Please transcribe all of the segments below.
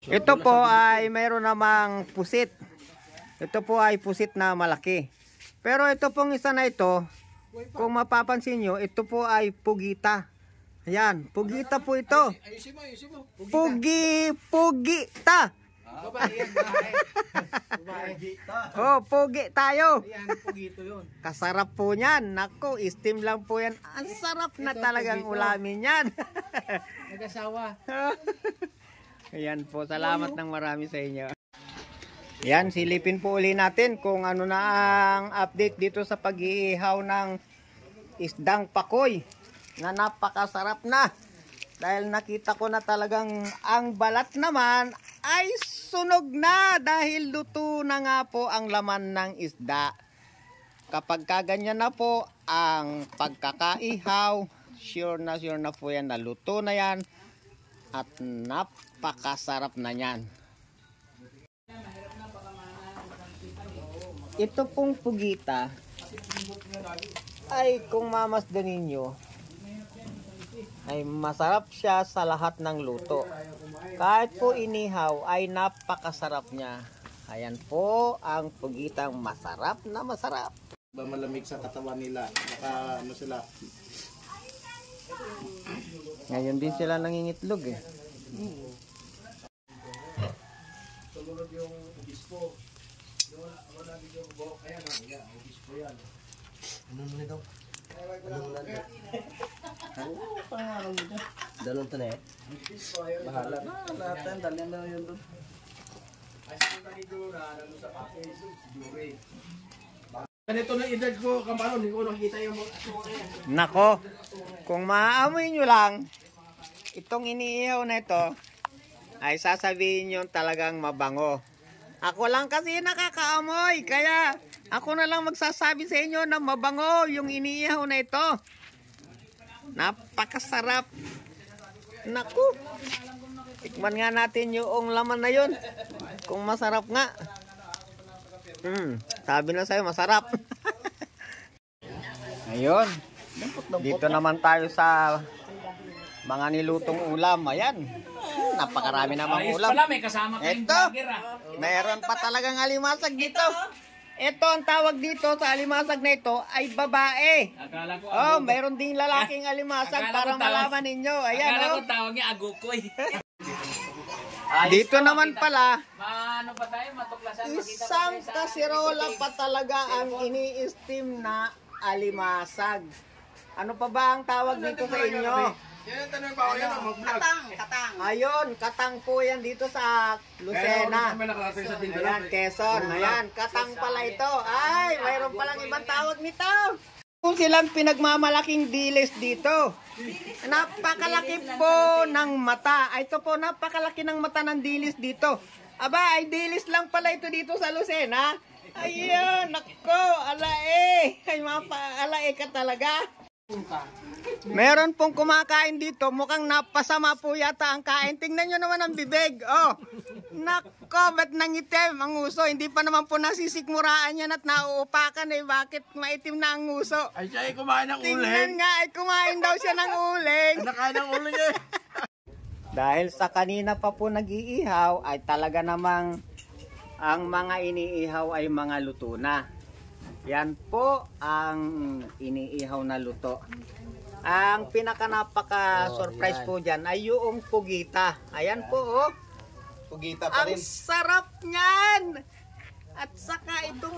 Ito po ay mayroon namang pusit. Ito po ay pusit na malaki. Pero ito pong isa na ito, kung mapapansin nyo, ito po ay pugita. Ayan, pugita po ito. Pugita. Oh, pugi tayo. Kasarap po yan. Naku, steam lang po yan. Ang sarap na talagang ulamin yan. Nag-asawa. Ayan po, salamat ng marami sa inyo. Yan, silipin po uli natin kung ano na ang update dito sa pag-iihaw ng isdang pakoy na napakasarap na. Dahil nakita ko na talagang ang balat naman ay sunog na dahil luto na nga po ang laman ng isda. Kapag kaganyan na po ang pagkakaihaw, sure na po yan na luto na yan at napakasarap na yan. Ito pong pugita ay kung mamasdan ninyo ay masarap siya sa lahat ng luto. Kahit po inihaw ay napakasarap niya. Ayan po ang pugitang masarap na masarap. Malamig sa katawan nila. Naka ano sila. Ngayon din sila nangingitlog eh. Sumunod yung obispo. Wala din yung buhok. Ayan o, obispo yan. Ano mo nito? Ano pangalan mo dyan? Dalon to na eh. Bahala na. Lahat yan. Dalyan na yun doon. Ay sinunta ni Dura. Ano sa package? Jury. Ganito na edad ko. Kampano. Hindi ko nakita yung mga asura yan. Nako. Kung maaamoy nyo lang itong iniihaw na ito ay sasabihin nyo talagang mabango. Ako lang kasi nakakaamoy. Kaya ako na lang magsasabi sa inyo na mabango yung iniihaw na ito. Napakasarap. Naku. Tikman nga natin yung laman na yun. Kung masarap nga. Sabi na sa'yo masarap. Ayun. Dito naman tayo sa mga nilutong ulam. Ayan. Napakarami namang ulam. Ito. Meron pa talagang alimasag dito. Ito ang tawag dito sa alimasag na ito ay babae. Oh, mayroon ding lalaking alimasag para malaman ninyo. Ayan, akala ko tawag niya agukoy. Dito naman pala, Ano pa tayo? Matuklasan. isang kasirola pa talaga ang ini-steam na alimasag. Ano pa ba ang tawag dito sa inyo? Yan tanong pa ako yan. Katang. Ayun, katang po yan dito sa Lucena. Ayan, Quezon. Ayan, katang pala ito. Ay, mayroon palang ibang tawag nito. Kung silang pinagmamalaking dilis dito. Napakalaki po ng mata. Ito po, napakalaki ng mata ng dilis dito. Aba, ay dilis lang pala ito dito sa Lucena. Ayun, nako, alae. Ay, alae ka talaga. Meron pong kumakain dito, mukhang napasama po yata ang kain. Tingnan nyo naman ang bibig. Oh, nako, ba't nangitim ang uso? Hindi pa naman po nasisikmuraan yan at nauupakan eh. Bakit maitim na ang uso? Ay siya ay kumain ng uling. Tingnan nga, ay kumain daw siya ng uling. Nakain ng uling eh. Dahil sa kanina pa po nag-iihaw, ay talaga namang ang mga iniihaw ay mga luto na. Yan po ang iniihaw na luto. Ang pinaka napaka-surprise po dyan ay yung pugita. Ayan po oh. Pugita pa Ang rin. sarap niyan. At saka itong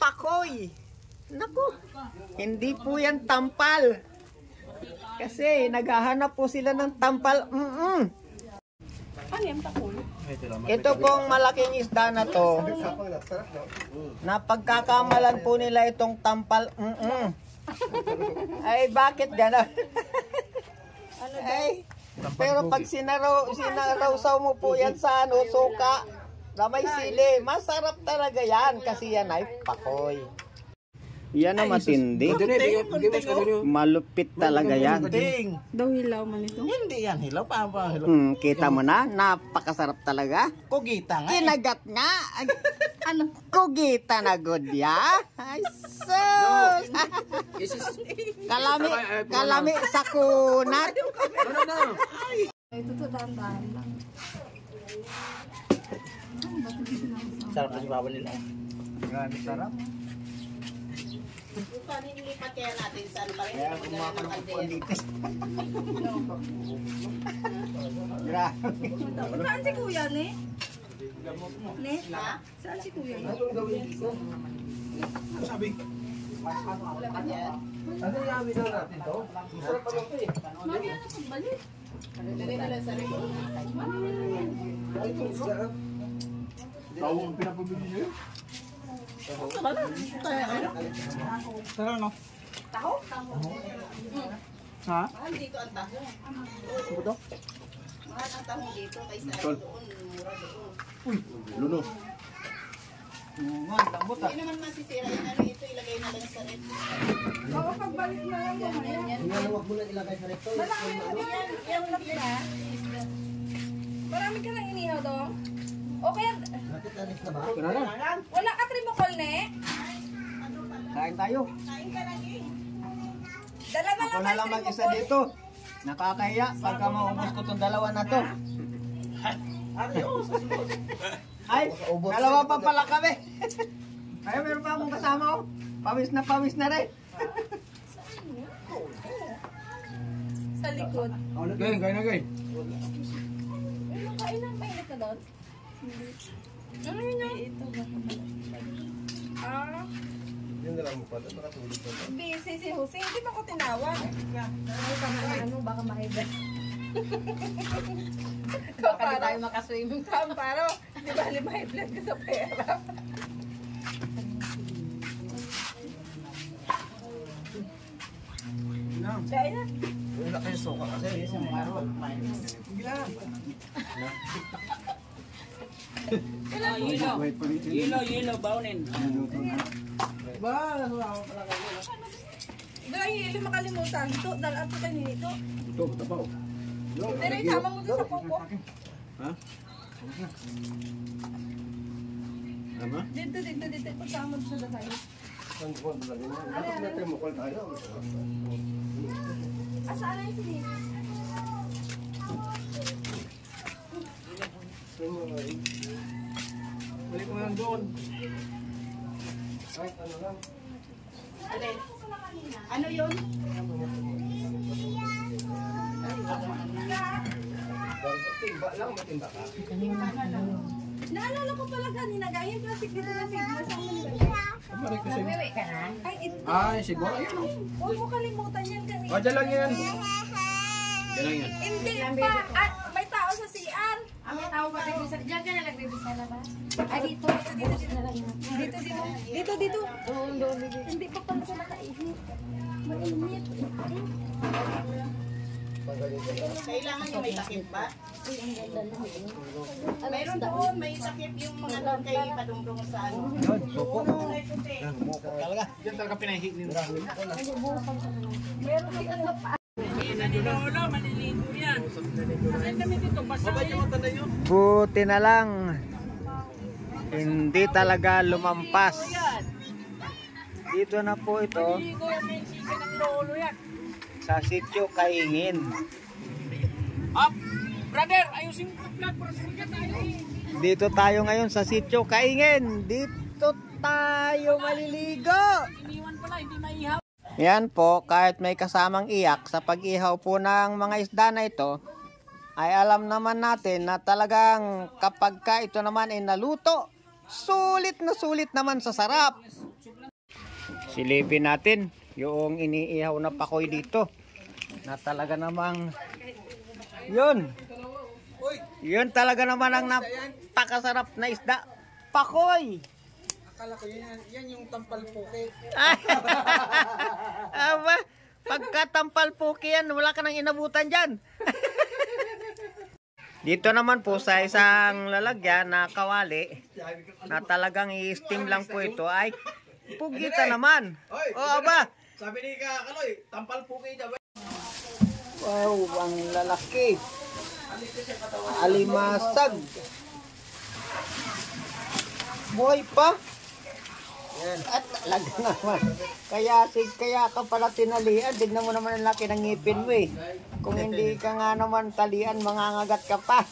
pakoy. Naku, hindi po yan tampal. Kasi naghahanap po sila ng tampal. Ano yung takul? Ito pong malaking isda na to. Napagkakamalan po nila itong tampal. Ay, bakit gano'n? Ay, pero pag sinarawsaw mo po yan sa suka, na may sili, masarap talaga yan kasi yan ay pakoy. Yan ang matindi. Malupit talaga yan. Daw hilaw man ito. Hindi yan hilaw. Paano pa hilaw? Kita mo na, napakasarap talaga. Kugita nga. Kinagat nga. Ano? Kugita na good ya. Ay, sus. Kalami sa kunat. No. Ito to dahan-dahan lang. Sarap na si Papa nila. Grabe sarap. Paano nilipat kaya natin saan pa rin? Kaya kumakan ng upuan dito. Grabe. Saan si Kuya, ne? Ne? Ha? Saan si Kuya? Sabi. Ano yung amin na natin to? Masarap pa lang ito eh. Mami, ano pagbalik? Dali nila sa rin. Ay, ito isda. Tao ang pinapabili niyo? Pero no? Taho? Taho. Ha? Mahal dito ang taho. Buto? Mahal ang taho dito kaysa doon. Mura doon. Uy, luno. Lambot ah. Hindi naman masisira yung ano ito. Ilagay na lang sa rin. Oo, pagbalik na lang mo. Yan. Huwag mo na ilagay sa recto. Malaki na yan. Yung laki na. Marami ka lang inihaw doon. O kaya, Bakit alis na ba? wala ka trimokol, ne? Kain tayo. Kain ka lagi. Dala na Ako lang na tayo lang mag-isa trimokol. dito. Nakakahiya pagka maubos ko tong dalawa na to. Ay, dalawa pa pala kami. Ay, meron pa akong kasama oh. Pawis na rin. Sa likod. Gain, gain na gain. Yung kain ng mainit na doon? Ano yun yun? Ito. Ah, Yun na lang mo pala, nakatulog pa. busy si Jose. Hindi mo ko tinawag. Ano, baka maibig. Baka di tayo makaswimming. Kamparo, di ba high blood ka sa pera? Kaya na. Wala kayo suka kasi. Yelo, baunin. Dahil hindi makalimutan. Ito, dalaan ko kayo nito. Ito, tapaw. Pero isama mo doon sa pupo. Ha? Tama? Dito. Pagsama mo sa dasay. Saan ko ba lagay mo? Bakit natin mo call tayo? Asaan na yung sinito? Balik mo lang doon. Ay, ano lang. Alin? Ano yun? Timba lang, matimba ka. Naalala ko pala kanina, gaya yung plastic dito na sigma sa mga Balik ko sa'yo. Ay, ito. Ay, siguro. Ayun. Huwag mo kalimutan yan kasi. O, dyan lang yan. Dyan lang yan. Hindi pa. At may tao sa CR. May tao ba nagbisa? Diyan ka na nagbibisa na ba? Ay, dito. Dito. Hindi pa pala sa nakaihit. Mainit. Kailangan yung may takip ba? Meron doon, may takip yung mga doon kay padungdong sa ano. Yun, suko. Talaga. Yan talaga pinahihig nila. Meron din ano pa. Lolo, maliligo yan. Kasi kami dito, basta Buti na lang. Hindi talaga lumampas. Dito na po ito ligo yan, may sisi ng lolo yan. sa sitio Kaingin. Up! Brother, ayusin mo vlog para sumigat tayo. Dito tayo ngayon sa sitio Kaingin. Dito tayo maliligo. Iniwan pala, hindi maihaw. Yan po, kahit may kasamang iyak sa pag-ihaw po ng mga isda na ito, ay alam naman natin na talagang kapag ka ito naman ay naluto, sulit na sulit naman sa sarap. Silipin natin yung iniihaw na pakoy dito na talaga namang yun talaga naman ang napakasarap na isda, pakoy. Akala ko yan yung tampal puke. Aba, pagkatampal puki yan, wala ka nang inabutan dyan. Dito naman po sa isang lalagyan na kawali na talagang i-steam lang po ito ay pugita naman. O aba, Sabi ni Kaloy, tampal puke daw. wow, ang lalaki. Alimasag. Buhay pa. At talaga naman. Kaya ka pala tinalian. Tignan mo naman ang laki ng ngipin mo eh. Kung hindi ka nga naman talian, mangangagat ka pa.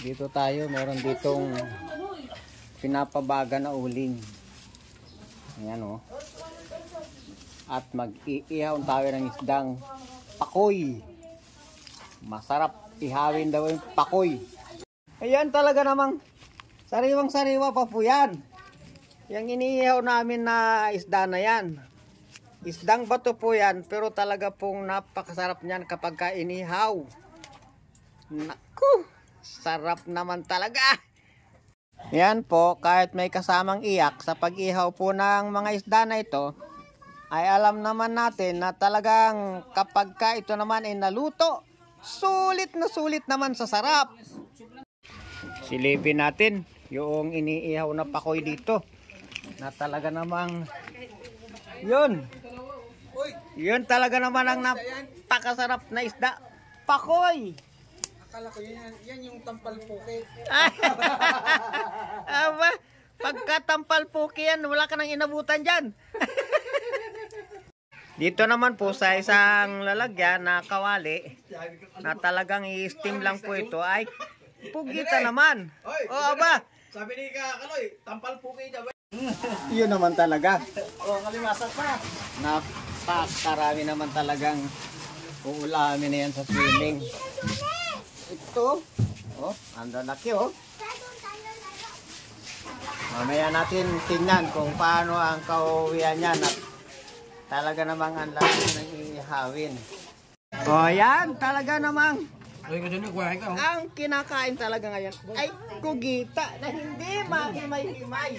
Dito tayo, meron ditong pinapabaga na uling. Ayan o. At mag-iihaw tayo ng isdang pakoy. Masarap ihawin daw yung pakoy. Ayan talaga namang sariwang sariwa pa po yan. Yung iniihaw namin na isda na yan. Isdang bato po yan, pero talaga pong napakasarap niyan kapag ka inihaw. Naku, sarap naman talaga. Yan po, kahit may kasamang iyak sa pag-ihaw po ng mga isda na ito, ay alam naman natin na talagang kapag ka ito naman ay naluto, sulit na sulit naman sa sarap. Silipin natin yung iniihaw na pakoy dito. Na talaga namang yun talaga naman ang napakasarap na isda. Pakoy! Akala ko yan yung tampal puke. Aba, pagka tampal puke yan, wala ka nang inabutan dyan. Dito naman po sa isang lalagyan na kawali na talagang i-steam lang po ito ay pugita naman. O aba, Sabi ni Kaloy, tampal puke daw. yun naman talaga. Kalimasan pa. Napakarami naman talagang uulamin na yan sa swimming. Ito, ang lalaki Mamaya natin tingnan kung paano ang kauwian niyan at talaga namang ang laki ng ihawin. Yan, talaga namang ang kinakain talaga ngayon ay kugita na hindi mahimay-himay.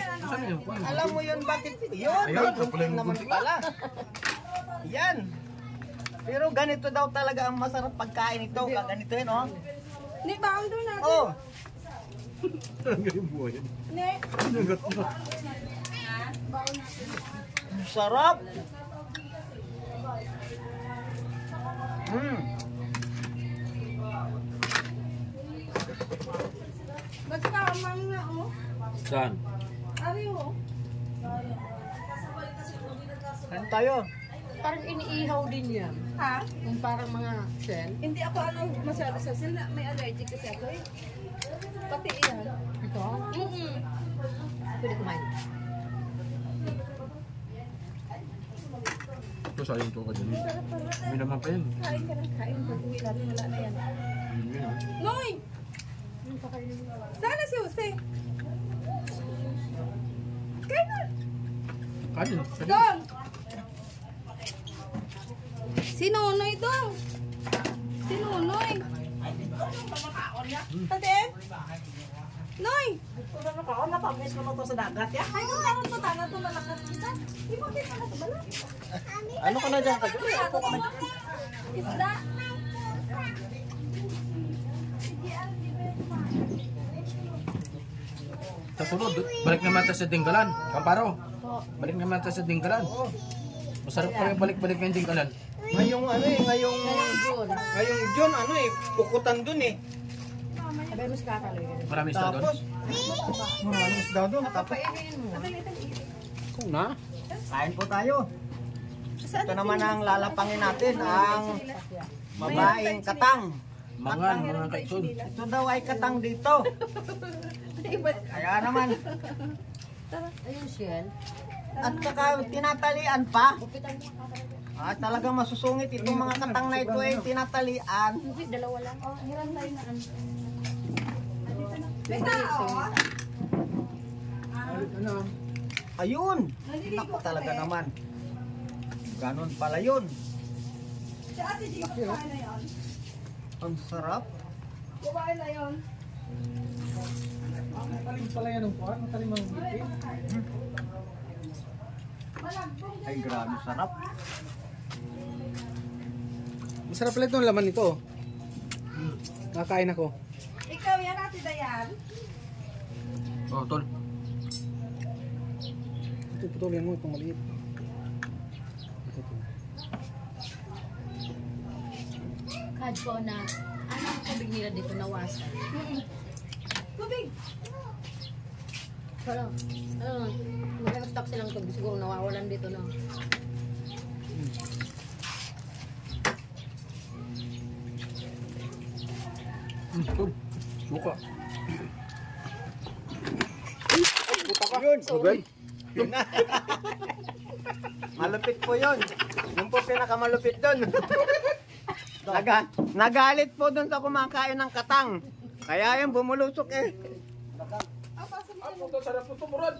Alam mo yun bakit? Yun, may gunting naman pala. Yan. Pero ganito daw talaga ang masarap pagkain ito. Ganito yun, Ni, baon doon natin. Ni. Sarap. Magkamang na, Saan? Ari, Kain tayo. Parang iniihaw din yan. Ha? Yung parang mga shell. Hindi ako masyado sa sila. May allergic kasi ako eh. Pati iyan. Ito? Pwede kumain. Ito sayang to ka dyan. May naman pa yun. Kain ka na. Kain. Pag-uwi natin wala na yan. Noy! Sana si Jose. Kain na! Kanin. Dong! Si Nonoy dong! Si Nonoy! Tatin? Noy! Napamiss mo na to sa dagat ya? Ay, kung naroon mo tayo ito malakas kita. Di mo din pala ito bala? Ano ka na dyan? Isda! Sa sunod, balik naman tayo sa Dinggalan. Kamparo. Balik naman tayo sa Dinggalan. Masarap pa rin balik-balik ng Dinggalan. Ngayong ngayong June, pukutan dun Sabi mo si Kakaloy. Marami sa doon. Tapos, maraming isda doon. Tapos, Kung na. kain po tayo. Ito naman ang lalapangin natin, ang babaeng katang. Mga kaitsun. Ito daw ay katang dito. Kaya naman. Ayun, shell. At saka tinatalian pa. Talagang masusungit itong mga katang na ito ay tinatalian. Hindi, dalawa lang. Hiram tayo na ano. May tao? Ayun. Naku talaga naman. Ganon pala yun. Si Ate G, babae na yun. Ang sarap. Babae na yun. Matalim pala yan ng kuwan. Matalim ang ngipin. Ay grabe sarap. Masarap pala itong laman nito. Nakakain ako. Ikaw yan, Ate Dayan. Oh, tol. Ito, putulin mo itong maliit. Kad ko na, anong tubig nila dito nawasan? Tubig! Pero, mag-stop silang tubig. Siguro nawawalan dito na. Tol. Suka. Yun. Yun na. Malupit po yun. Yung po pinakamalupit doon. Nagalit po doon sa kumakain ng katang. Kaya yung bumulusok eh. Ang sarap po ito, Murad.